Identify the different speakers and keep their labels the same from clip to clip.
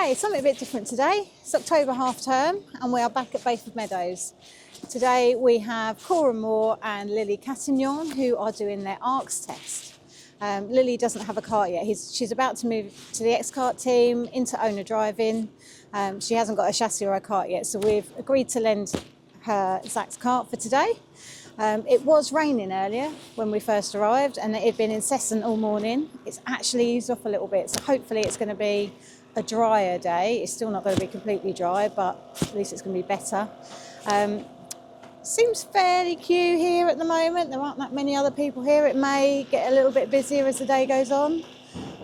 Speaker 1: Okay, something a bit different today. It's October half term and we are back at Bayford Meadows. Today we have Cora and Lily Catignon who are doing their ARKS test. Lily doesn't have a kart yet. She's about to move to the X-Kart team into owner driving. She hasn't got a chassis or a kart yet, so we've agreed to lend her Zach's kart for today. It was raining earlier when we first arrived and it had been incessant all morning. It's actually eased off a little bit, so hopefully it's going to be a drier day. It's still not going to be completely dry, but at least it's going to be better. Seems fairly queue here at the moment. There aren't that many other people here. It may get a little bit busier as the day goes on,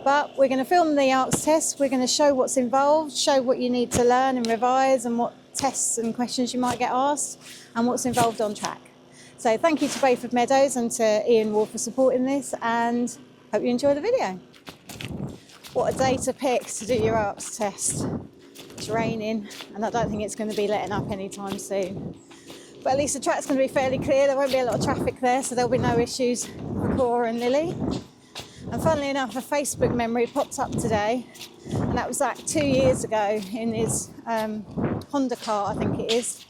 Speaker 1: but we're going to film the ARKS test. We're going to show what's involved, show what you need to learn and revise and what tests and questions you might get asked and what's involved on track. So thank you to Bayford Meadows and to Ian Ward for supporting this, and hope you enjoy the video. What a day to pick to do your ARKS test. It's raining and I don't think it's going to be letting up anytime soon. But at least the track's going to be fairly clear. There won't be a lot of traffic there, so there'll be no issues for Cora and Lily. And funnily enough, a Facebook memory popped up today, and that was Zach 2 years ago in his Honda car, I think it is.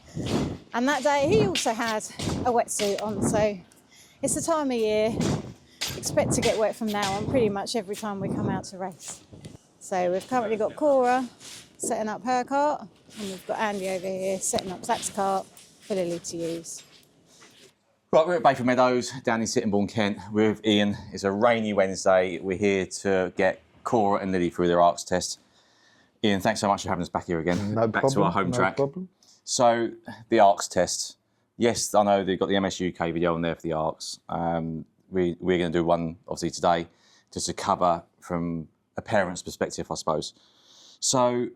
Speaker 1: And that day he also had a wetsuit on, so it's the time of year. Expect to get wet from now on pretty much every time we come out to race. So we've currently got Cora setting up her cart, and we've got Andy over here setting up Zach's cart for Lily to use.
Speaker 2: Right, we're at Bayford Meadows down in Sittingbourne, Kent with Ian. It's a rainy Wednesday. We're here to get Cora and Lily through their ARKS test. Ian, thanks so much for having us back here again.
Speaker 3: No
Speaker 2: back
Speaker 3: problem,
Speaker 2: to our home track.
Speaker 3: No problem.
Speaker 2: So, the ARKS test. Yes, I know they've got the MS UK video on there for the ARKS. We're going to do one, obviously, today, just to cover from a parent's perspective, I suppose. So,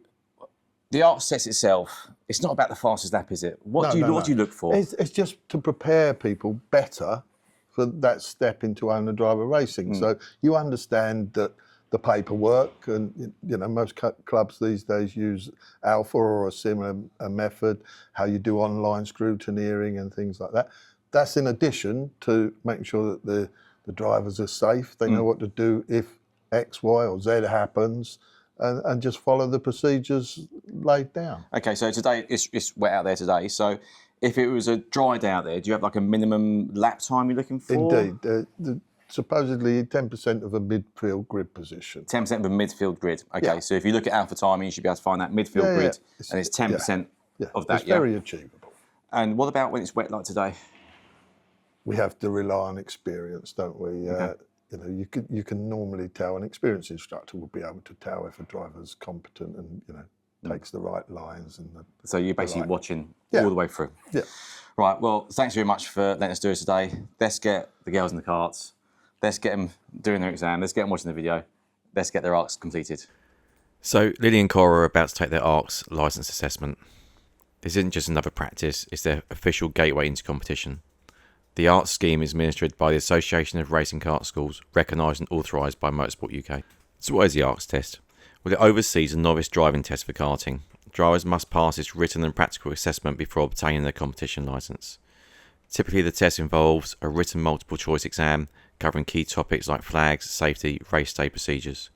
Speaker 2: the ARKS test itself, it's not about the fastest lap, is it? What do you look for?
Speaker 3: It's just to prepare people better for that step into owner driver racing. So you understand that the paperwork, and you know most clubs these days use Alpha or a similar method, how you do online scrutineering and things like that. That's in addition to making sure that the drivers are safe. They know what to do if X, Y or Z happens. And just follow the procedures laid down.
Speaker 2: Okay, so today it's wet out there today. So if it was a dry day out there, do you have like a minimum lap time you're looking for?
Speaker 3: Indeed. Supposedly 10% of a midfield grid position.
Speaker 2: 10% of a midfield grid. Okay, so if you look at Alpha timing, you should be able to find that midfield grid, and it's 10% of that.
Speaker 3: It's very achievable.
Speaker 2: And what about when it's wet like today?
Speaker 3: We have to rely on experience, don't we?
Speaker 2: Okay.
Speaker 3: You know, you can normally tell, an experienced instructor will be able to tell if a driver's competent and takes the right lines and
Speaker 2: so you're basically watching all the way through.
Speaker 3: Yeah.
Speaker 2: Right. Well, thanks very much for letting us do it today. Let's get the girls in the carts. Let's get them doing their exam. Let's get them watching the video. Let's get their ARKS completed. So Lily and Cora are about to take their ARKS licence assessment. This isn't just another practice. It's their official gateway into competition. The ARKS scheme is administered by the Association of Racing Kart Schools, recognised and authorised by Motorsport UK. So what is the ARKS test? Well, it oversees a novice driving test for karting. Drivers must pass this written and practical assessment before obtaining their competition licence. Typically the test involves a written multiple choice exam covering key topics like flags, safety, race day procedures.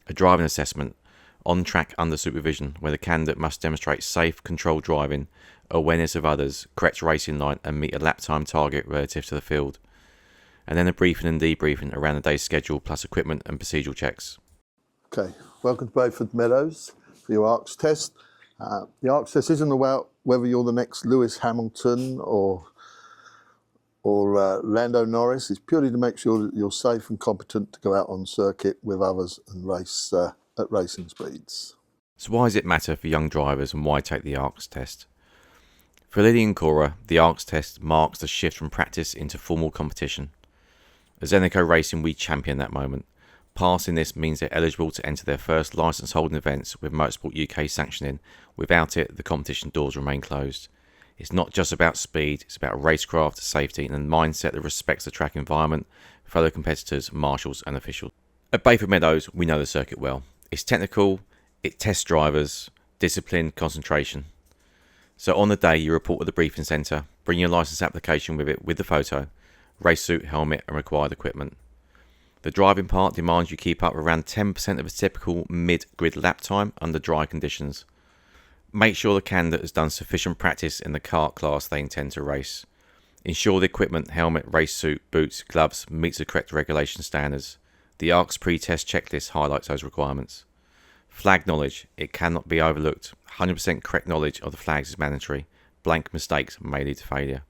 Speaker 2: A driving assessment, on track under supervision, where the candidate must demonstrate safe, controlled driving, awareness of others, correct racing line and meet a lap time target relative to the field. And then a briefing and debriefing around the day's schedule plus equipment and procedural checks.
Speaker 3: Okay, welcome to Bayford Meadows for your ARKS test. The ARKS test isn't about whether you're the next Lewis Hamilton or Lando Norris. It's purely to make sure that you're safe and competent to go out on circuit with others and race at racing speeds.
Speaker 2: So why does it matter for young drivers and why take the ARKS test? For Lily and Cora, the ARKS test marks the shift from practice into formal competition. At Zenico Racing, we champion that moment. Passing this means they're eligible to enter their first licence-holding events with Motorsport UK sanctioning. Without it, the competition doors remain closed. It's not just about speed, it's about racecraft, safety and a mindset that respects the track environment, fellow competitors, marshals and officials. At Bayford Meadows, we know the circuit well. It's technical, it tests drivers, discipline, concentration. So on the day you report at the briefing centre, bring your licence application with it with the photo, race suit, helmet and required equipment. The driving part demands you keep up around 10% of a typical mid-grid lap time under dry conditions. Make sure the candidate has done sufficient practice in the kart class they intend to race. Ensure the equipment, helmet, race suit, boots, gloves meets the correct regulation standards. The ARKS pre-test checklist highlights those requirements. Flag knowledge, it cannot be overlooked. 100% correct knowledge of the flags is mandatory. Blank mistakes may lead to failure.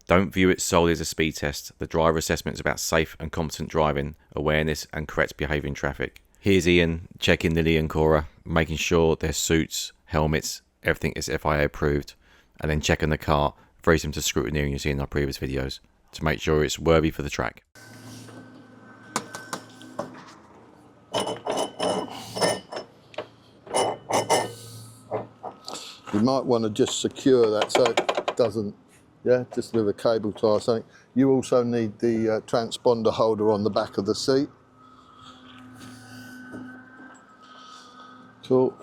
Speaker 2: Don't view it solely as a speed test. The driver assessment is about safe and competent driving, awareness and correct behaviour in traffic. Here's Ian checking Lily and Cora, making sure their suits, helmets, everything is FIA approved, and then checking the car, very similar to scrutineering you've seen in our previous videos, to make sure it's worthy for the track.
Speaker 3: You might want to just secure that so it doesn't, just with a cable tie or something. You also need the transponder holder on the back of the seat. Cool.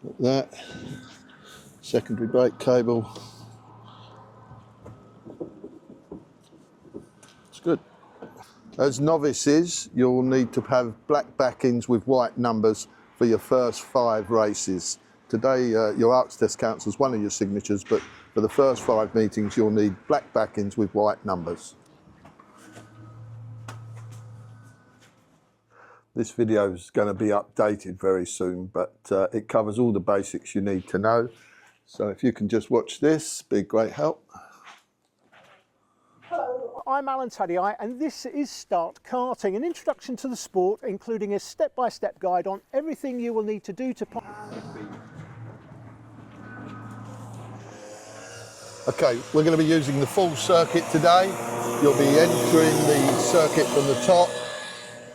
Speaker 3: Like that. Secondary brake cable. It's good. As novices, you'll need to have black backings with white numbers for your first 5 races. Today, your ARKS test counts as one of your signatures, but for the first 5 meetings, you'll need black backings with white numbers. This video is going to be updated very soon, but it covers all the basics you need to know. So if you can just watch this, be a great help.
Speaker 4: Hello, I'm Alan Tuddyi, and this is Start Karting, an introduction to the sport, including a step-by-step guide on everything you will need to do to...
Speaker 3: Okay, we're going to be using the full circuit today. You'll be entering the circuit from the top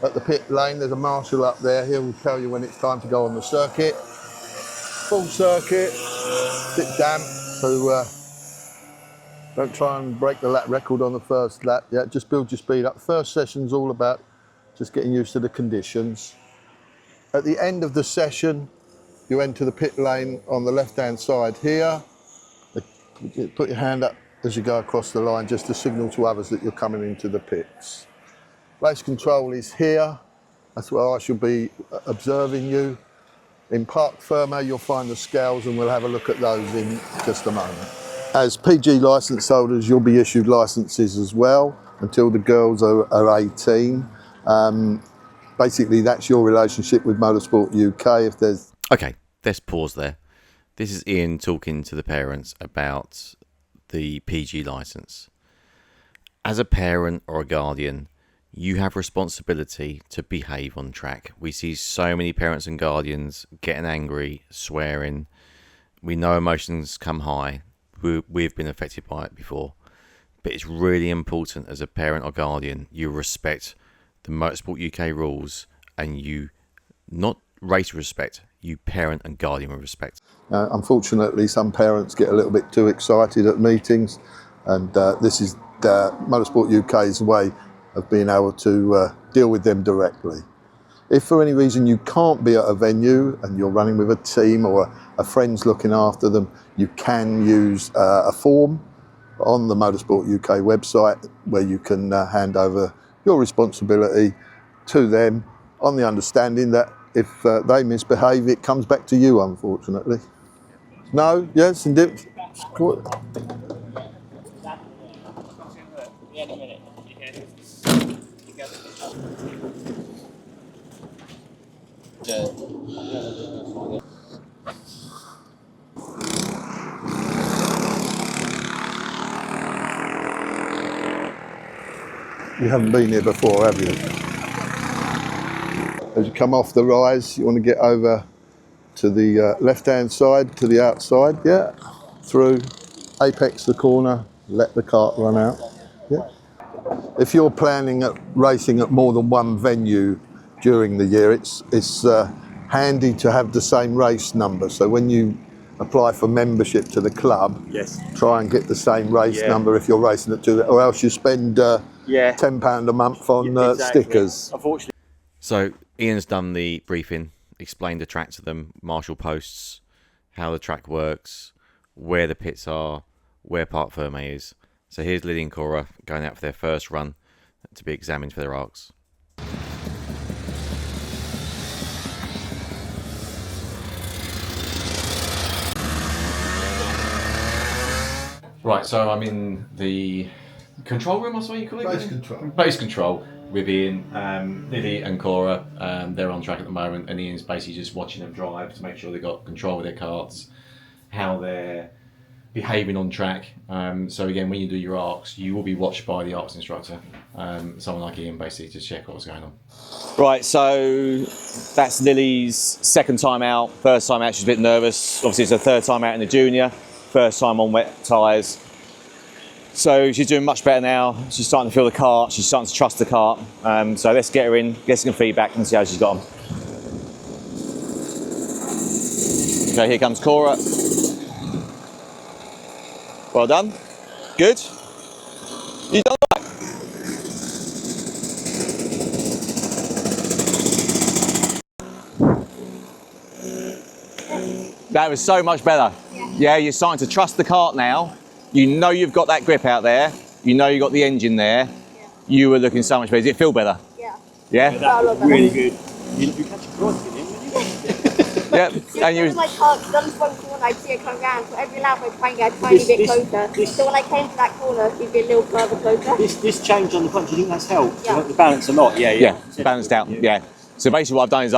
Speaker 3: at the pit lane. There's a marshal up there. He'll tell you when it's time to go on the circuit. Full circuit, bit damp, so don't try and break the lap record on the first lap. Yeah, just build your speed up. First session's all about just getting used to the conditions. At the end of the session, you enter the pit lane on the left-hand side here. Put your hand up as you go across the line just to signal to others that you're coming into the pits. Race control is here. That's where I shall be observing you. In parc fermé, you'll find the scales, and we'll have a look at those in just a moment. As PG licence holders, you'll be issued licences as well until the girls are 18. Basically, that's your relationship with Motorsport UK. If there's...
Speaker 2: Okay, let's pause there. This is Ian talking to the parents about the PG licence. As a parent or a guardian, you have responsibility to behave on track. We see so many parents and guardians getting angry, swearing. We know emotions come high. We've been affected by it before. But it's really important as a parent or guardian, you respect the Motorsport UK rules, and you not race respect, you parent and guardian with respect.
Speaker 3: Unfortunately, some parents get a little bit too excited at meetings, and this is Motorsport UK's way of being able to deal with them directly. If for any reason you can't be at a venue and you're running with a team or a friend's looking after them, you can use a form on the Motorsport UK website where you can hand over your responsibility to them on the understanding that if they misbehave, it comes back to you, unfortunately. No? Yes, indeed. You haven't been here before, have you? As you come off the rise, you want to get over to the left-hand side, to the outside, yeah, through, apex the corner, let the kart run out, yeah. If you're planning at racing at more than one venue during the year, it's handy to have the same race number. So when you apply for membership to the club,
Speaker 4: Yes.
Speaker 3: try and get the same race number if you're racing at two, or else you spend £10 a month on stickers.
Speaker 4: Unfortunately.
Speaker 2: So Ian's done the briefing, explained the track to them, marshal posts, how the track works, where the pits are, where parc fermé is. So here's Lily and Cora going out for their first run to be examined for their ARKS. Right, so I'm in the control room, I suppose you call it?
Speaker 3: Base control.
Speaker 2: Base control with Ian, Lily and Cora. They're on track at the moment, and Ian's basically just watching them drive to make sure they've got control of their karts, how they're behaving on track. So again, when you do your ARKS, you will be watched by the ARKS instructor, someone like Ian, basically to check what's going on. Right, so that's Lily's second time out. First time out, she's a bit nervous. Obviously, it's her third time out in the junior. First time on wet tyres. So she's doing much better now. She's starting to feel the kart. She's starting to trust the kart. So let's get her in, get some feedback and see how she's got on. Okay, here comes Cora. Well done. Good. You done right. That was so much better. Yeah, you're starting to trust the kart now. You know you've got that grip out there. You know you've got the engine there. Yeah. You were looking so much better. Does it feel better? Yeah. Yeah?
Speaker 5: That was really good. You catch a cross in him,
Speaker 2: yeah.
Speaker 5: And you my car, done one corner, I'd see it come round. So every lap I try and get a tiny bit closer. So when I came to that corner, you'd be a little further closer. This change on the front, do you think that's helped? Yeah. The balance a lot, yeah.
Speaker 2: Balanced out, yeah. So basically what I've done is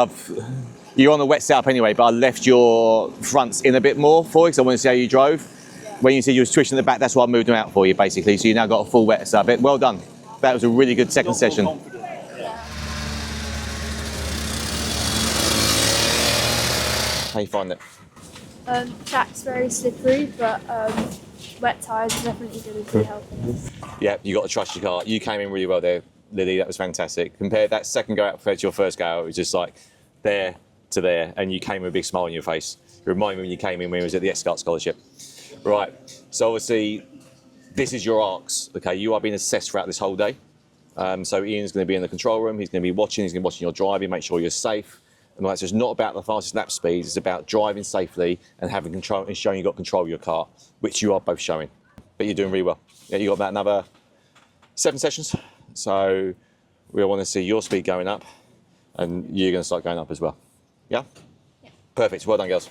Speaker 2: you're on the wet setup anyway, but I left your fronts in a bit more for you because I want to see how you drove. Yeah. When you said you were twitching the back, that's why I moved them out for you basically. So you now got a full wet setup. Well done. That was a really good second session. How you find it?
Speaker 6: Track's very slippery, but wet tyres are definitely going to be helping us.
Speaker 2: Yeah, you got to trust your car. You came in really well there, Lily. That was fantastic. Compared that second go out compared to your first go out, it was just like there to there, and you came with a big smile on your face. It reminded me when you came in when you was at the X-Kart Scholarship. Right, so obviously this is your ARKS. Okay, you are being assessed throughout this whole day. So Ian's going to be in the control room. He's going to be watching. He's going to be watching your driving, make sure you're safe. And that's just not about the fastest lap speeds. It's about driving safely and having control and showing you've got control of your car, which you are both showing. But you're doing really well. Yeah, you got about another 7 sessions. So we want to see your speed going up, and you're going to start going up as well. Yeah? Yeah. Perfect. Well done, girls.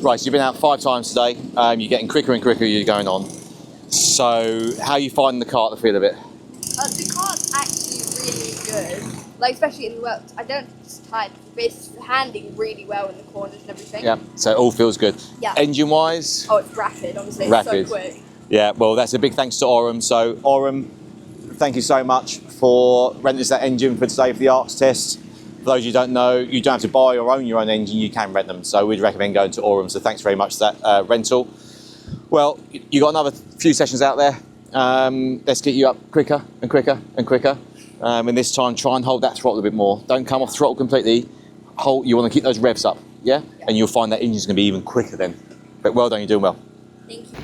Speaker 2: Right, so you've been out 5 times today. You're getting quicker and quicker, you're going on. So how are you finding the kart, the feel of it?
Speaker 6: The kart's actually really good. Like, especially in the world. I don't tired, but it's handling really well in the corners and everything.
Speaker 2: Yeah, so it all feels good.
Speaker 6: Yeah.
Speaker 2: Engine-wise?
Speaker 6: Oh, it's rapid, obviously.
Speaker 2: Rapid.
Speaker 6: It's so quick.
Speaker 2: Yeah, well, that's a big thanks to Aurum. So Aurum, thank you so much for renting us that engine for today for the ARKS test. For those you don't know, you don't have to buy or own your own engine, you can rent them. So we'd recommend going to Aurum. So thanks very much for that rental. Well, you got another few sessions out there. Let's get you up quicker and quicker and quicker. And this time, try and hold that throttle a bit more. Don't come off throttle completely. You want to keep those revs up, yeah? And you'll find that engine's going to be even quicker then. But well done, you're doing well.
Speaker 6: Thank you.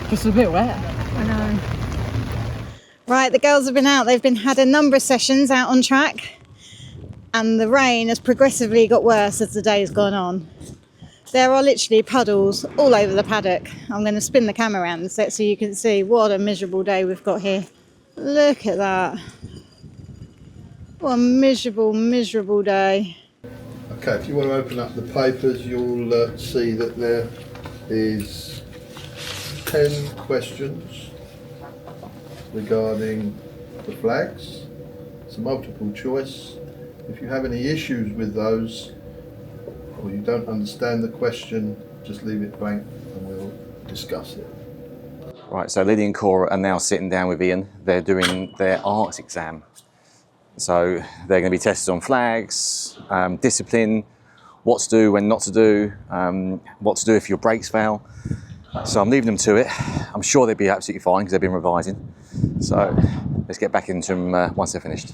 Speaker 7: Just a bit wet.
Speaker 1: I know. Right, the girls have been out. They've had a number of sessions out on track, and the rain has progressively got worse as the day's gone on. There are literally puddles all over the paddock. I'm going to spin the camera around and set so you can see what a miserable day we've got here. Look at that. What a miserable, miserable day.
Speaker 3: Okay, if you want to open up the papers, you'll see that there is 10 questions regarding the flags. It's a multiple choice. If you have any issues with those, or you don't understand the question, just leave it blank and we'll discuss it.
Speaker 2: Right, so Lily and Cora are now sitting down with Ian. They're doing their ARKS exam. So they're going to be tested on flags, discipline, what to do, when not to do, what to do if your brakes fail. So I'm leaving them to it. I'm sure they'll be absolutely fine because they've been revising. So let's get back into them once they're finished.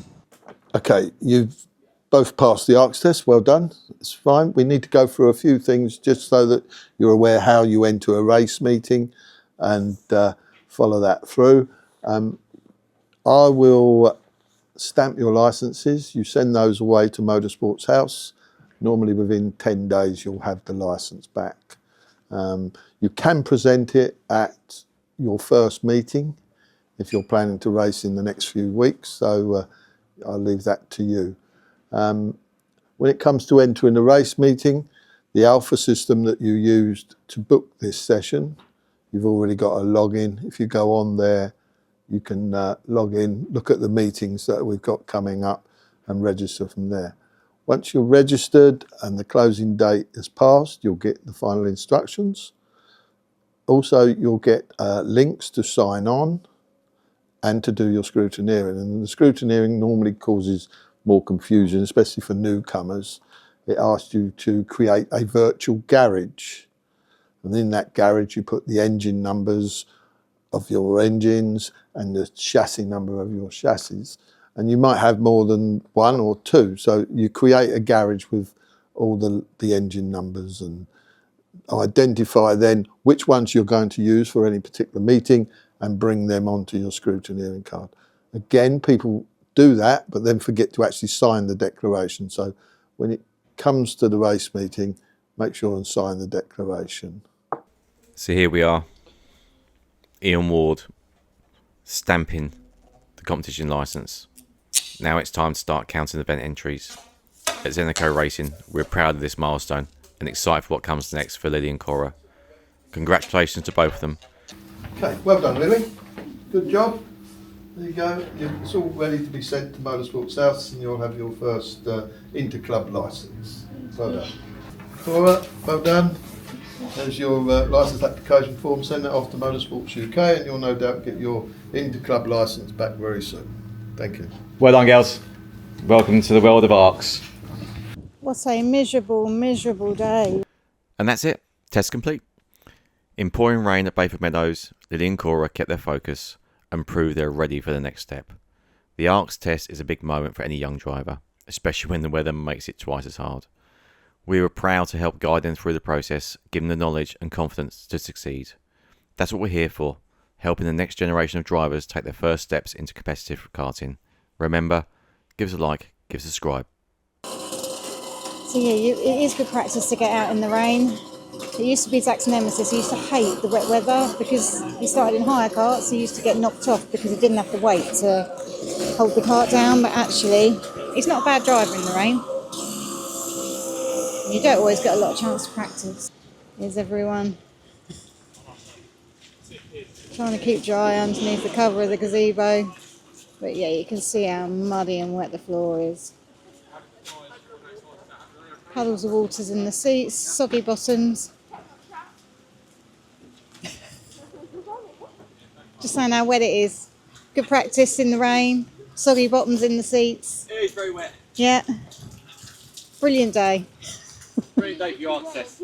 Speaker 3: Okay, you've both passed the ARKS test, well done, it's fine. We need to go through a few things just so that you're aware how you enter a race meeting and follow that through. I will stamp your licences, you send those away to Motorsports House. Normally within 10 days you'll have the licence back. You can present it at your first meeting if you're planning to race in the next few weeks, so I'll leave that to you. When it comes to entering a race meeting, the alpha system that you used to book this session, you've already got a login. If you go on there, you can log in, look at the meetings that we've got coming up and register from there. Once you're registered and the closing date has passed, you'll get the final instructions. Also, you'll get links to sign on and to do your scrutineering. And the scrutineering normally causes more confusion, especially for newcomers. It asks you to create a virtual garage. And in that garage, you put the engine numbers of your engines and the chassis number of your chassis. And you might have more than one or two. So you create a garage with all the engine numbers and identify then which ones you're going to use for any particular meeting and bring them onto your scrutineering card. Again, people do that, but then forget to actually sign the declaration. So when it comes to the race meeting, make sure and sign the declaration.
Speaker 2: So here we are, Ian Ward stamping the competition licence. Now it's time to start counting event entries. At Zenico Racing, we're proud of this milestone and excited for what comes next for Lily and Cora. Congratulations to both of them.
Speaker 3: Okay, well done, Lily. Good job. There you go. It's all ready to be sent to Motorsports House and you'll have your first inter-club licence. Well done. Cora, well done. There's your licence application form. Send that off to Motorsports UK and you'll no doubt get your inter-club licence back very soon. Thank you.
Speaker 2: Well done, girls. Welcome to the world of ARKS.
Speaker 1: What a miserable, miserable day.
Speaker 2: And that's it. Test complete. In pouring rain at Bayford Meadows, Lily and Cora kept their focus and proved they're ready for the next step. The ARKS test is a big moment for any young driver, especially when the weather makes it twice as hard. We were proud to help guide them through the process, give them the knowledge and confidence to succeed. That's what we're here for, helping the next generation of drivers take their first steps into competitive karting. Remember, give us a like, give us a subscribe.
Speaker 1: So yeah, it is good practice to get out in the rain. It used to be Zach's nemesis. He used to hate the wet weather because he started in hire karts. He used to get knocked off because he didn't have the weight to hold the kart down. But actually, he's not a bad driver in the rain. You don't always get a lot of chance to practice. Here's everyone trying to keep dry underneath the cover of the gazebo. But yeah, you can see how muddy and wet the floor is. Puddles of waters in the seats, soggy bottoms. Just saying how wet it is. Good practice in the rain, soggy bottoms in the seats.
Speaker 2: It is very wet.
Speaker 1: Yeah. Brilliant day.
Speaker 2: Brilliant day for your ARKS test.